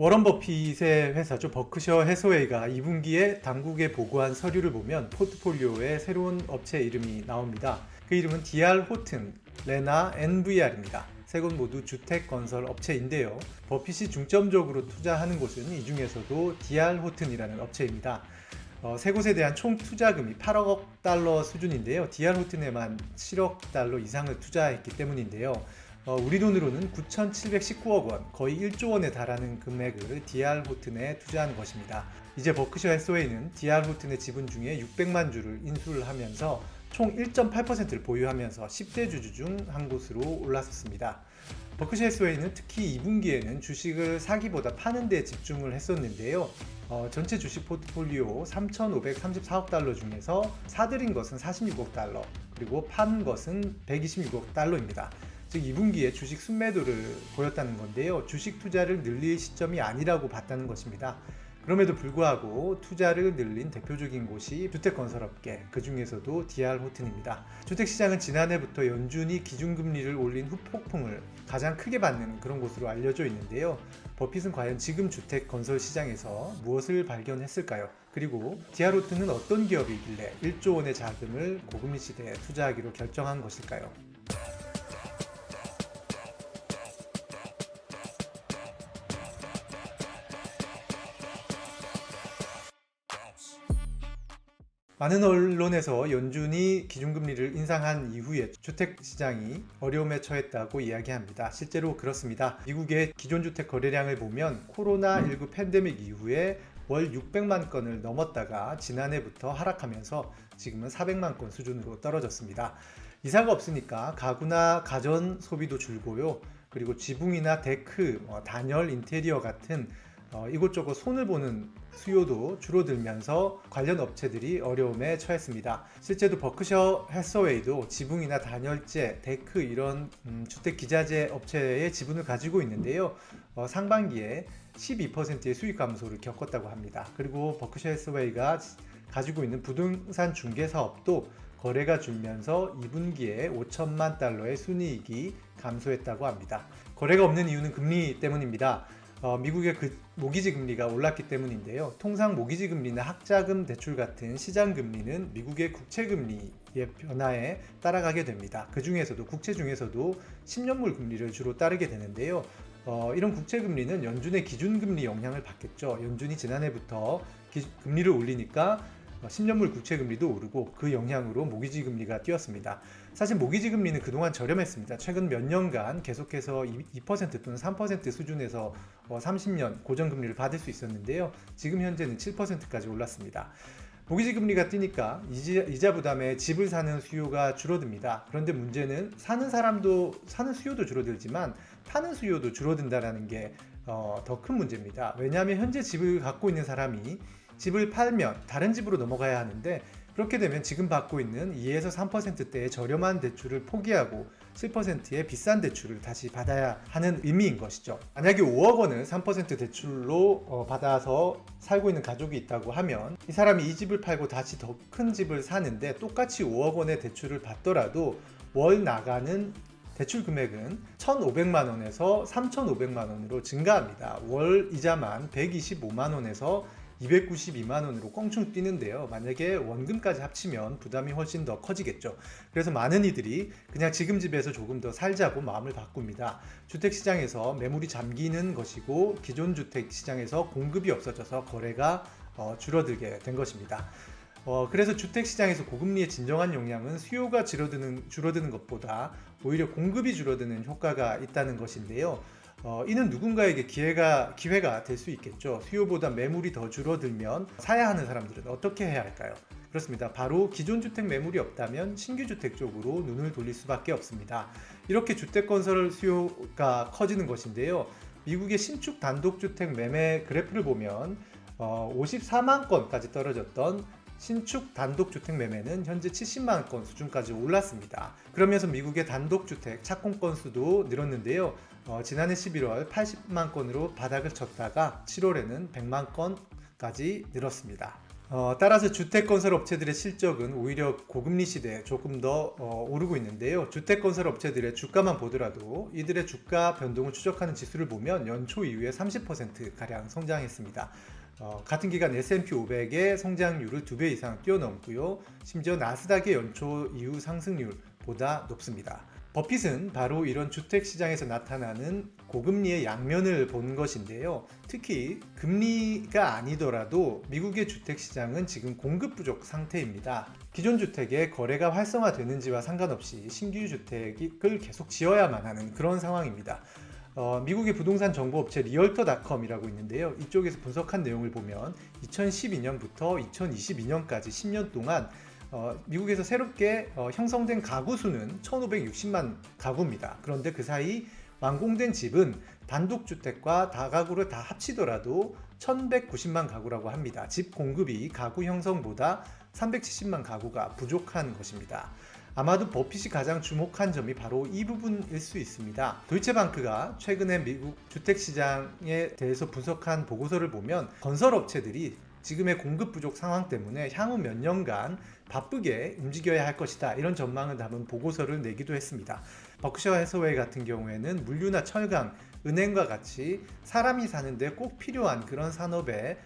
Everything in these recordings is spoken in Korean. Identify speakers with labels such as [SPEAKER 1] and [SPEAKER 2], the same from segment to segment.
[SPEAKER 1] 워런 버핏의 회사죠. 버크셔 해서웨이가 2분기에 당국에 보고한 서류를 보면 포트폴리오에 새로운 업체 이름이 나옵니다. 그 이름은 DR 호튼, 레나 NVR입니다. 세 곳 모두 주택 건설 업체인데요. 버핏이 중점적으로 투자하는 곳은 이 중에서도 DR 호튼이라는 업체입니다. 세 곳에 대한 총 투자금이 8억 달러 수준인데요. DR 호튼에만 7억 달러 이상을 투자했기 때문인데요. 우리 돈으로는 9,719억 원, 거의 1조 원에 달하는 금액을 DR 호튼에 투자한 것입니다. 이제 버크셔 해서웨이는 DR 호튼의 지분 중에 600만 주를 인수를 하면서 총 1.8%를 보유하면서 10대 주주 중 한 곳으로 올라섰습니다. 버크셔 해서웨이는 특히 2분기에는 주식을 사기보다 파는 데 집중을 했었는데요. 전체 주식 포트폴리오 3,534억 달러 중에서 사들인 것은 46억 달러, 그리고 판 것은 126억 달러입니다. 즉 2분기에 주식 순매도를 보였다는 건데요. 주식 투자를 늘릴 시점이 아니라고 봤다는 것입니다. 그럼에도 불구하고 투자를 늘린 대표적인 곳이 주택건설업계, 그 중에서도 DR 호튼입니다. 주택시장은 지난해부터 연준이 기준금리를 올린 후폭풍을 가장 크게 받는 그런 곳으로 알려져 있는데요. 버핏은 과연 지금 주택건설 시장에서 무엇을 발견했을까요? 그리고 DR 호튼은 어떤 기업이길래 1조 원의 자금을 고금리 시대에 투자하기로 결정한 것일까요? 많은 언론에서 연준이 기준금리를 인상한 이후에 주택시장이 어려움에 처했다고 이야기합니다. 실제로 그렇습니다. 미국의 기존 주택 거래량을 보면 코로나19 팬데믹 이후에 월 600만 건을 넘었다가 지난해부터 하락하면서 지금은 400만 건 수준으로 떨어졌습니다. 이사가 없으니까 가구나 가전 소비도 줄고요. 그리고 지붕이나 데크, 단열, 인테리어 같은 이곳저곳 손을 보는 수요도 줄어들면서 관련 업체들이 어려움에 처했습니다. 실제로 버크셔 해서웨이도 지붕이나 단열재, 데크 이런 주택 기자재 업체의 지분을 가지고 있는데요. 상반기에 12%의 수익 감소를 겪었다고 합니다. 그리고 버크셔 해서웨이가 가지고 있는 부동산 중개 사업도 거래가 줄면서 2분기에 5천만 달러의 순이익이 감소했다고 합니다. 거래가 없는 이유는 금리 때문입니다. 미국의 모기지 금리가 올랐기 때문인데요. 통상 모기지 금리나 학자금 대출 같은 시장 금리는 미국의 국채 금리의 변화에 따라가게 됩니다. 그 중에서도 국채 중에서도 10년물 금리를 주로 따르게 되는데요. 이런 국채 금리는 연준의 기준 금리 영향을 받겠죠. 연준이 지난해부터 금리를 올리니까 10년물 국채 금리도 오르고 그 영향으로 모기지 금리가 뛰었습니다. 사실 모기지 금리는 그동안 저렴했습니다. 최근 몇 년간 계속해서 2% 또는 3% 수준에서 30년 고정 금리를 받을 수 있었는데요. 지금 현재는 7%까지 올랐습니다. 모기지 금리가 뛰니까 이자 부담에 집을 사는 수요가 줄어듭니다. 그런데 문제는 사는 수요도 줄어들지만 파는 수요도 줄어든다는 게 더 큰 문제입니다. 왜냐하면 현재 집을 갖고 있는 사람이 집을 팔면 다른 집으로 넘어가야 하는데, 그렇게 되면 지금 받고 있는 2에서 3%대의 저렴한 대출을 포기하고 7%의 비싼 대출을 다시 받아야 하는 의미인 것이죠. 만약에 5억 원을 3% 대출로 받아서 살고 있는 가족이 있다고 하면 이 사람이 이 집을 팔고 다시 더 큰 집을 사는데 똑같이 5억 원의 대출을 받더라도 월 나가는 대출 금액은 1,500만 원에서 3,500만 원으로 증가합니다. 월 이자만 125만 원에서 292만 원으로 껑충 뛰는데요. 만약에 원금까지 합치면 부담이 훨씬 더 커지겠죠. 그래서 많은 이들이 그냥 지금 집에서 조금 더 살자고 마음을 바꿉니다. 주택시장에서 매물이 잠기는 것이고 기존 주택시장에서 공급이 없어져서 거래가 줄어들게 된 것입니다. 그래서 주택시장에서 고금리의 진정한 영향은 수요가 줄어드는 것보다 오히려 공급이 줄어드는 효과가 있다는 것인데요. 이는 누군가에게 기회가 될 수 있겠죠. 수요보다 매물이 더 줄어들면 사야 하는 사람들은 어떻게 해야 할까요? 그렇습니다. 바로 기존 주택 매물이 없다면 신규 주택 쪽으로 눈을 돌릴 수밖에 없습니다. 이렇게 주택 건설 수요가 커지는 것인데요. 미국의 신축 단독주택 매매 그래프를 보면 54만 건까지 떨어졌던 신축 단독주택 매매는 현재 70만 건 수준까지 올랐습니다. 그러면서 미국의 단독주택 착공 건수도 늘었는데요. 지난해 11월 80만 건으로 바닥을 쳤다가 7월에는 100만 건까지 늘었습니다. 따라서 주택건설업체들의 실적은 오히려 고금리 시대에 조금 더 오르고 있는데요. 주택건설업체들의 주가만 보더라도 이들의 주가 변동을 추적하는 지수를 보면 연초 이후에 30%가량 성장했습니다. 같은 기간 S&P 500의 성장률을 2배 이상 뛰어넘고요. 심지어 나스닥의 연초 이후 상승률보다 높습니다. 버핏은 바로 이런 주택시장에서 나타나는 고금리의 양면을 본 것인데요. 특히 금리가 아니더라도 미국의 주택시장은 지금 공급 부족 상태입니다. 기존 주택의 거래가 활성화되는지와 상관없이 신규 주택을 계속 지어야만 하는 그런 상황입니다. 미국의 부동산 정보업체 리얼터닷컴이라고 있는데요. 이쪽에서 분석한 내용을 보면 2012년부터 2022년까지 10년 동안 미국에서 새롭게 형성된 가구 수는 1560만 가구입니다. 그런데 그 사이 완공된 집은 단독주택과 다가구를 다 합치더라도 1190만 가구라고 합니다. 집 공급이 가구 형성보다 370만 가구가 부족한 것입니다. 아마도 버핏이 가장 주목한 점이 바로 이 부분일 수 있습니다. 도이체방크가 최근에 미국 주택시장에 대해서 분석한 보고서를 보면 건설업체들이 지금의 공급 부족 상황 때문에 향후 몇 년간 바쁘게 움직여야 할 것이다, 이런 전망을 담은 보고서를 내기도 했습니다. 버크셔 해서웨이 같은 경우에는 물류나 철강, 은행과 같이 사람이 사는데 꼭 필요한 그런 산업에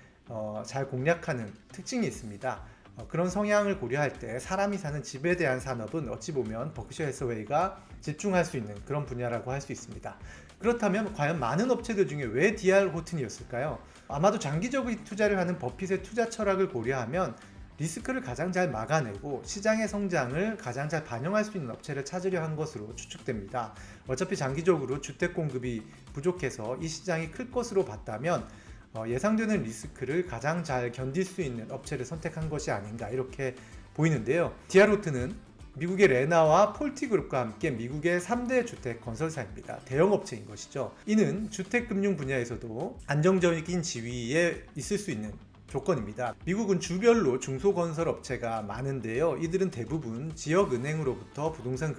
[SPEAKER 1] 잘 공략하는 특징이 있습니다. 그런 성향을 고려할 때 사람이 사는 집에 대한 산업은 어찌 보면 버크셔 해서웨이가 집중할 수 있는 그런 분야라고 할 수 있습니다. 그렇다면 과연 많은 업체들 중에 왜 D.R. 호튼이었을까요? 아마도 장기적인 투자를 하는 버핏의 투자 철학을 고려하면 리스크를 가장 잘 막아내고 시장의 성장을 가장 잘 반영할 수 있는 업체를 찾으려 한 것으로 추측됩니다. 어차피 장기적으로 주택 공급이 부족해서 이 시장이 클 것으로 봤다면 예상되는 리스크를 가장 잘 견딜 수 있는 업체를 선택한 것이 아닌가, 이렇게 보이는데요. D.R. 호튼은 미국의 레나와 폴티그룹과 함께 미국의 3대 주택 건설사입니다. 대형 업체인 것이죠. 이는 주택금융 분야에서도 안정적인 지위에 있을 수 있는 조건입니다. 미국은 주별로 중소건설업체가 많은데요. 이들은 대부분 지역은행으로부터 부동산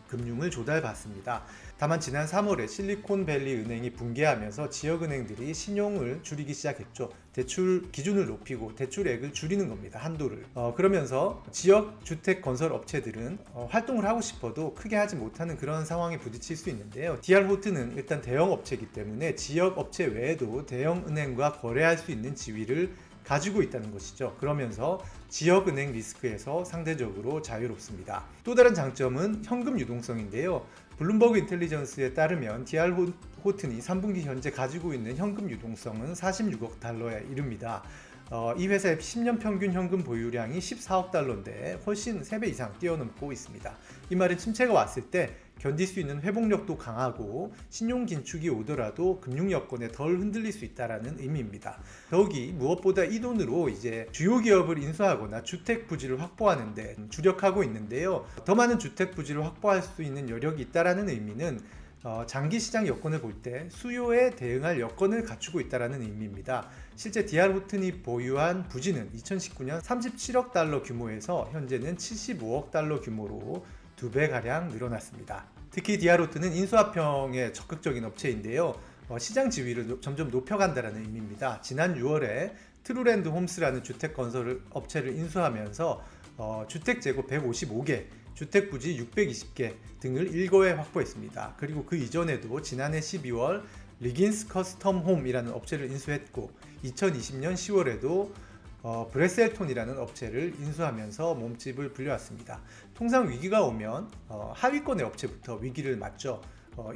[SPEAKER 1] 금융을 조달받습니다. 다만 지난 3월에 실리콘밸리 은행이 붕괴하면서 지역은행들이 신용을 줄이기 시작했죠. 대출 기준을 높이고 대출액을 줄이는 겁니다. 한도를. 그러면서 지역 주택 건설 업체들은 활동을 하고 싶어도 크게 하지 못하는 그런 상황에 부딪힐 수 있는데요. D.R. 호튼은 일단 대형 업체이기 때문에 지역 업체 외에도 대형 은행과 거래할 수 있는 지위를 가지고 있다는 것이죠. 그러면서 지역은행 리스크에서 상대적으로 자유롭습니다. 또 다른 장점은 현금 유동성인데요. 블룸버그 인텔리전스에 따르면 D.R. 호튼이 3분기 현재 가지고 있는 현금 유동성은 46억 달러에 이릅니다. 이 회사의 10년 평균 현금 보유량이 14억 달러인데 훨씬 3배 이상 뛰어넘고 있습니다. 이 말은 침체가 왔을 때 견딜 수 있는 회복력도 강하고 신용 긴축이 오더라도 금융 여건에 덜 흔들릴 수 있다는 의미입니다. 더욱이 무엇보다 이 돈으로 이제 주요 기업을 인수하거나 주택 부지를 확보하는 데 주력하고 있는데요. 더 많은 주택 부지를 확보할 수 있는 여력이 있다는 의미는 장기 시장 여건을 볼 때 수요에 대응할 여건을 갖추고 있다는 의미입니다. 실제 D.R. 호튼이 보유한 부지는 2019년 37억 달러 규모에서 현재는 75억 달러 규모로 2배가량 늘어났습니다. 특히 D.R. 호튼은 인수합병에 적극적인 업체인데요. 시장 지위를 점점 높여간다는 의미입니다. 지난 6월에 트루랜드 홈스라는 주택 건설 업체를 인수하면서 주택 재고 155개, 주택 부지 620개 등을 일거에 확보했습니다. 그리고 그 이전에도 지난해 12월 리긴스 커스텀 홈이라는 업체를 인수했고 2020년 10월에도 브레셀톤이라는 업체를 인수하면서 몸집을 불려왔습니다. 통상 위기가 오면 하위권의 업체부터 위기를 맞죠.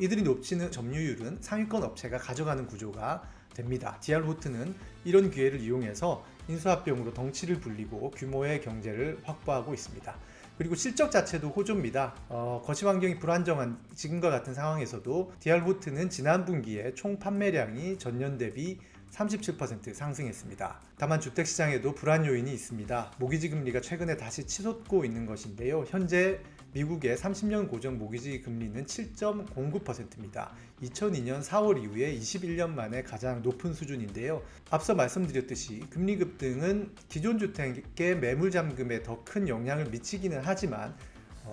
[SPEAKER 1] 이들이 놓치는 점유율은 상위권 업체가 가져가는 구조가 됩니다. D.R. 호튼은 이런 기회를 이용해서 인수합병으로 덩치를 불리고 규모의 경제를 확보하고 있습니다. 그리고 실적 자체도 호조입니다. 거시 환경이 불안정한 지금과 같은 상황에서도 D.R. 호튼은 지난 분기에 총 판매량이 전년 대비 37% 상승했습니다. 다만 주택시장에도 불안 요인이 있습니다. 모기지 금리가 최근에 다시 치솟고 있는 것인데요. 현재 미국의 30년 고정 모기지 금리는 7.09%입니다. 2002년 4월 이후에 21년 만에 가장 높은 수준인데요. 앞서 말씀드렸듯이 금리 급등은 기존 주택의 매물 잠금에 더 큰 영향을 미치기는 하지만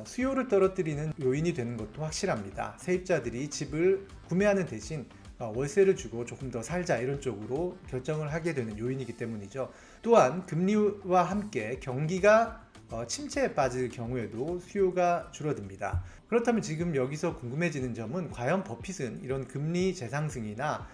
[SPEAKER 1] 수요를 떨어뜨리는 요인이 되는 것도 확실합니다. 세입자들이 집을 구매하는 대신 월세를 주고 조금 더 살자, 이런 쪽으로 결정을 하게 되는 요인이기 때문이죠. 또한 금리와 함께 경기가 침체에 빠질 경우에도 수요가 줄어듭니다. 그렇다면 지금 여기서 궁금해지는 점은 과연 버핏은 이런 금리 재상승이나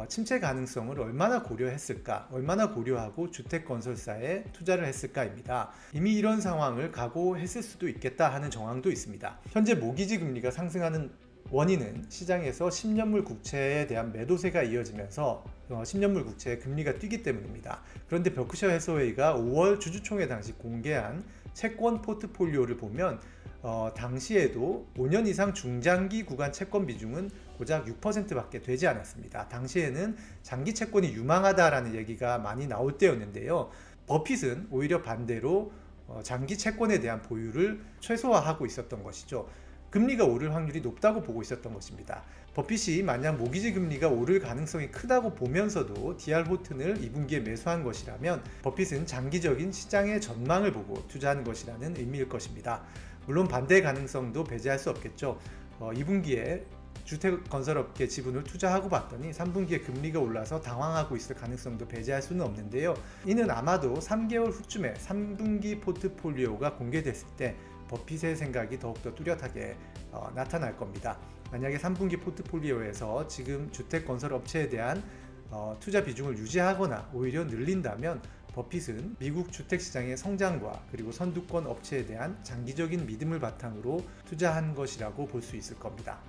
[SPEAKER 1] 침체 가능성을 얼마나 고려했을까, 얼마나 고려하고 주택건설사에 투자를 했을까입니다. 이미 이런 상황을 각오했을 수도 있겠다 하는 정황도 있습니다. 현재 모기지 금리가 상승하는 원인은 시장에서 10년물 국채에 대한 매도세가 이어지면서 10년물 국채의 금리가 뛰기 때문입니다. 그런데 버크셔 해서웨이가 5월 주주총회 당시 공개한 채권 포트폴리오를 보면 당시에도 5년 이상 중장기 구간 채권 비중은 고작 6%밖에 되지 않았습니다. 당시에는 장기 채권이 유망하다라는 얘기가 많이 나올 때였는데요. 버핏은 오히려 반대로 장기 채권에 대한 보유를 최소화하고 있었던 것이죠. 금리가 오를 확률이 높다고 보고 있었던 것입니다. 버핏이 만약 모기지 금리가 오를 가능성이 크다고 보면서도 DR 호튼을 2분기에 매수한 것이라면 버핏은 장기적인 시장의 전망을 보고 투자한 것이라는 의미일 것입니다. 물론 반대 가능성도 배제할 수 없겠죠. 2분기에 주택건설업계 지분을 투자하고 봤더니 3분기에 금리가 올라서 당황하고 있을 가능성도 배제할 수는 없는데요. 이는 아마도 3개월 후쯤에 3분기 포트폴리오가 공개됐을 때 버핏의 생각이 더욱더 뚜렷하게 나타날 겁니다. 만약에 3분기 포트폴리오에서 지금 주택건설업체에 대한 투자 비중을 유지하거나 오히려 늘린다면 버핏은 미국 주택시장의 성장과 그리고 선두권 업체에 대한 장기적인 믿음을 바탕으로 투자한 것이라고 볼 수 있을 겁니다.